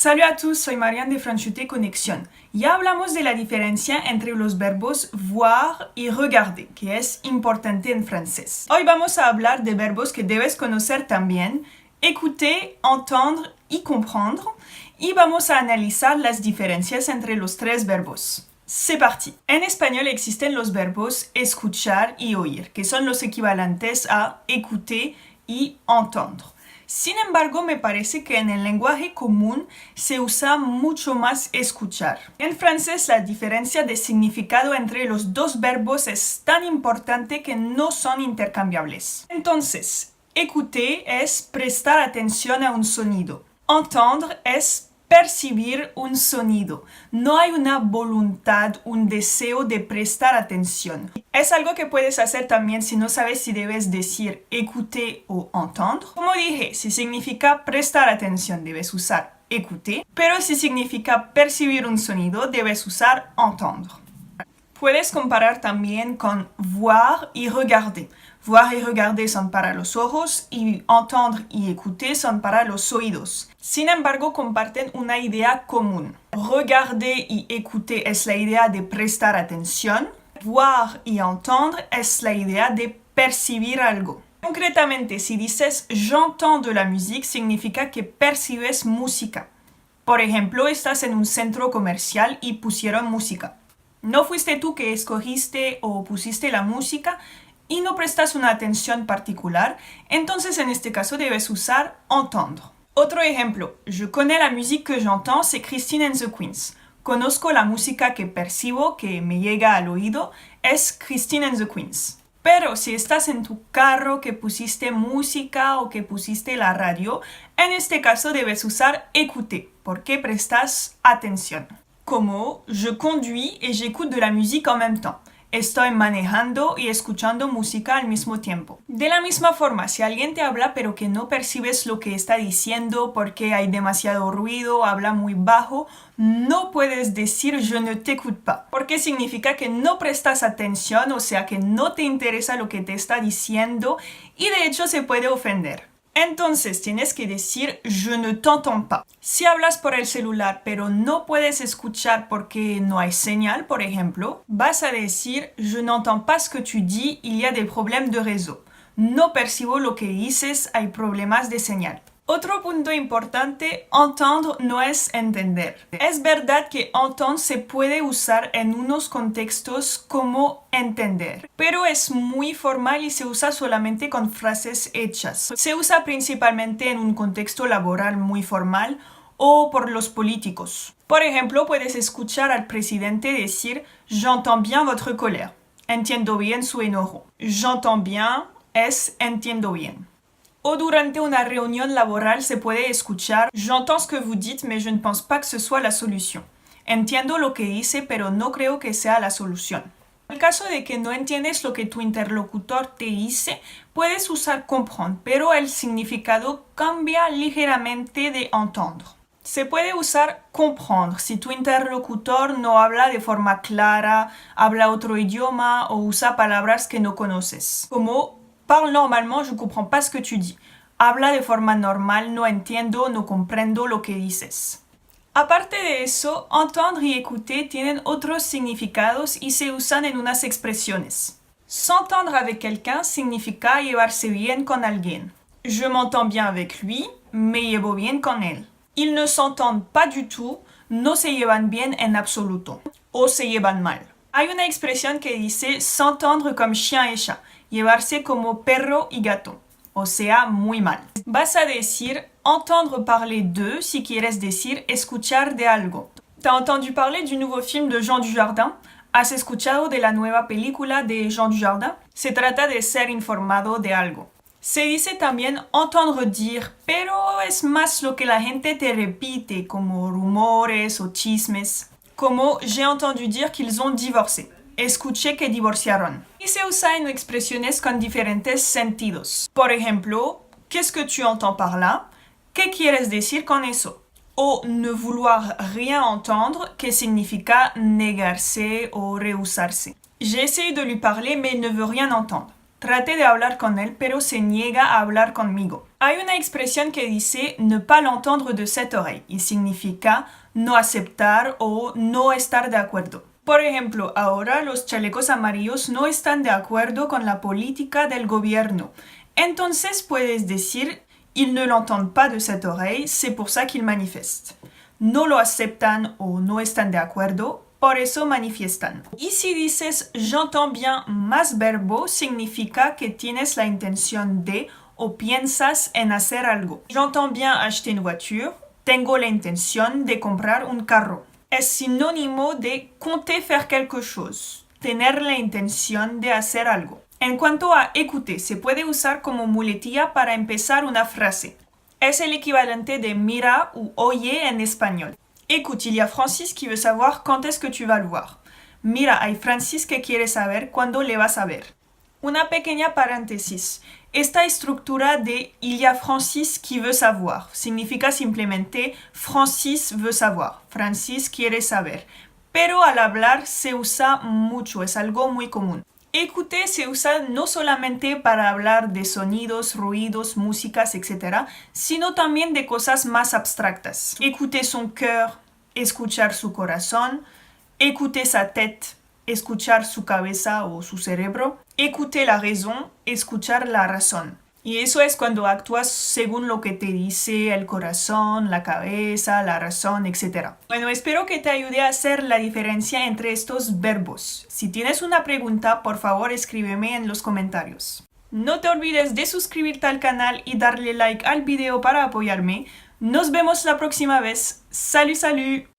Salut a tous, soy Marianne de Franchute Conexión. Ya hablamos de la diferencia entre los verbos voir y regarder, que es importante en francés. Hoy vamos a hablar de verbos que debes conocer también, écouter, entendre y comprendre, y vamos a analizar las diferencias entre los tres verbos. C'est parti. En español existen los verbos escuchar y oír, que son los equivalentes a écouter y entendre. Sin embargo, me parece que en el lenguaje común se usa mucho más escuchar. En francés, la diferencia de significado entre los dos verbos es tan importante que no son intercambiables. Entonces, écouter es prestar atención a un sonido. Entendre es percibir un sonido. No hay una voluntad, un deseo de prestar atención. Es algo que puedes hacer también si no sabes si debes decir écouter o entendre. Como dije, si significa prestar atención, debes usar écouter, pero si significa percibir un sonido, debes usar entendre. Puedes comparar también con voir y regarder. Voir y regarder son para los ojos y entendre y écouter son para los oídos. Sin embargo, comparten una idea común. Regarder y écouter es la idea de prestar atención. Voir y entendre es la idea de percibir algo. Concretamente, si dices j'entends de la musique, significa que percibes música. Por ejemplo, estás en un centro comercial y pusieron música. No fuiste tú que escogiste o pusiste la música y no prestas una atención particular, entonces en este caso debes usar entendre. Otro ejemplo, je connais la musique que j'entends, c'est Christine and the Queens. Conozco la música que percibo, que me llega al oído, es Christine and the Queens. Pero si estás en tu carro que pusiste música o que pusiste la radio, en este caso debes usar écouter, porque prestas atención. Como je conduis et j'écoute de la musique en même temps. Estoy manejando y escuchando música al mismo tiempo. De la misma forma, si alguien te habla pero que no percibes lo que está diciendo porque hay demasiado ruido, habla muy bajo, no puedes decir je ne t'écoute pas, porque significa que no prestas atención, o sea que no te interesa lo que te está diciendo y de hecho se puede ofender. Entonces tienes que decir je ne t'entends pas. Si hablas por el celular pero no puedes escuchar porque no hay señal, por ejemplo, vas a decir je n'entends pas ce que tu dis, il y a des problèmes de réseau. No percibo lo que dices, hay problemas de señal. Otro punto importante, entendre no es entender. Es verdad que entendre se puede usar en unos contextos como entender, pero es muy formal y se usa solamente con frases hechas. Se usa principalmente en un contexto laboral muy formal o por los políticos. Por ejemplo, puedes escuchar al presidente decir j'entends bien votre colère. Entiendo bien su enojo. J'entends bien es entiendo bien. O durante una reunión laboral se puede escuchar j'entends ce que vous dites, mais je ne pense pas que ce soit la solution. Entiendo lo que dice, pero no creo que sea la solución. En el caso de que no entiendes lo que tu interlocutor te dice, puedes usar comprendre, pero el significado cambia ligeramente de entendre. Se puede usar comprendre si tu interlocutor no habla de forma clara, habla otro idioma o usa palabras que no conoces, como parle normalement, je comprends pas ce que tu dis. Habla de forma normal, no entiendo, no comprendo lo que dices. Aparte de eso, entendre y écouter tienen otros significados y se usan en unas expresiones. S'entendre avec quelqu'un significa llevarse bien con alguien. Je m'entends bien avec lui, me llevo bien con él. Ils ne s'entendent pas du tout, no se llevan bien en absoluto, o se llevan mal. Hay una expresión que dice s'entendre comme chien et chat, llevarse como perro y gato, o sea, muy mal. Vas a decir entendre parler de si quieres decir escuchar de algo. ¿T'as entendu parler du nouveau film de Jean Dujardin? ¿Has escuchado de la nueva película de Jean Dujardin? Se trata de ser informado de algo. Se dice también entendre dire, pero es más lo que la gente te repite, como rumores o chismes. Como j'ai entendu dire qu'ils ont divorcé. Escuché que divorciaron. Y se usa en expresiones con diferentes sentidos. Por ejemplo, qu'est-ce que tu entends par là? ¿Qué quieres decir con eso? O ne vouloir rien entendre, que significa negarse o rehusarse. J'ai essayé de lui parler mais il ne veut rien entendre. Traté de hablar con él, pero se niega a hablar conmigo. Hay una expresión que dice ne pas l'entendre de cette oreille y significa no aceptar o no estar de acuerdo. Por ejemplo, ahora los chalecos amarillos no están de acuerdo con la política del gobierno. Entonces puedes decir ils ne l'entendent pas de cette oreille, c'est pour ça qu'ils manifestent. No lo aceptan o no están de acuerdo, por eso manifiestan. Y si dices j'entends bien más verbo, significa que tienes la intención de o piensas en hacer algo. J'entends bien acheter une voiture, tengo la intención de comprar un carro. Es sinónimo de compter faire quelque chose, tener la intención de hacer algo. En cuanto a écouter, se puede usar como muletilla para empezar una frase. Es el equivalente de mira ou oye en español. Écoute, il y a Francis qui veut savoir quand est-ce que tu vas le voir. Mira, hay Francis que quiere saber cuándo le vas a ver. Una pequeña paréntesis. Esta estructura de il y a Francis qui veut savoir significa simplemente Francis veut savoir. Francis quiere saber. Pero al hablar se usa mucho, es algo muy común. Écouter se usa no solamente para hablar de sonidos, ruidos, músicas, etc., sino también de cosas más abstractas. Écouter son cœur, escuchar su corazón. Écouter sa tête, escuchar su cabeza o su cerebro. Écouter la raison, escuchar la razón. Y eso es cuando actúas según lo que te dice el corazón, la cabeza, la razón, etc. Bueno, espero que te ayude a hacer la diferencia entre estos verbos. Si tienes una pregunta, por favor escríbeme en los comentarios. No te olvides de suscribirte al canal y darle like al video para apoyarme. Nos vemos la próxima vez. Salut, salut!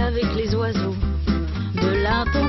Avec les oiseaux de l'intemporel.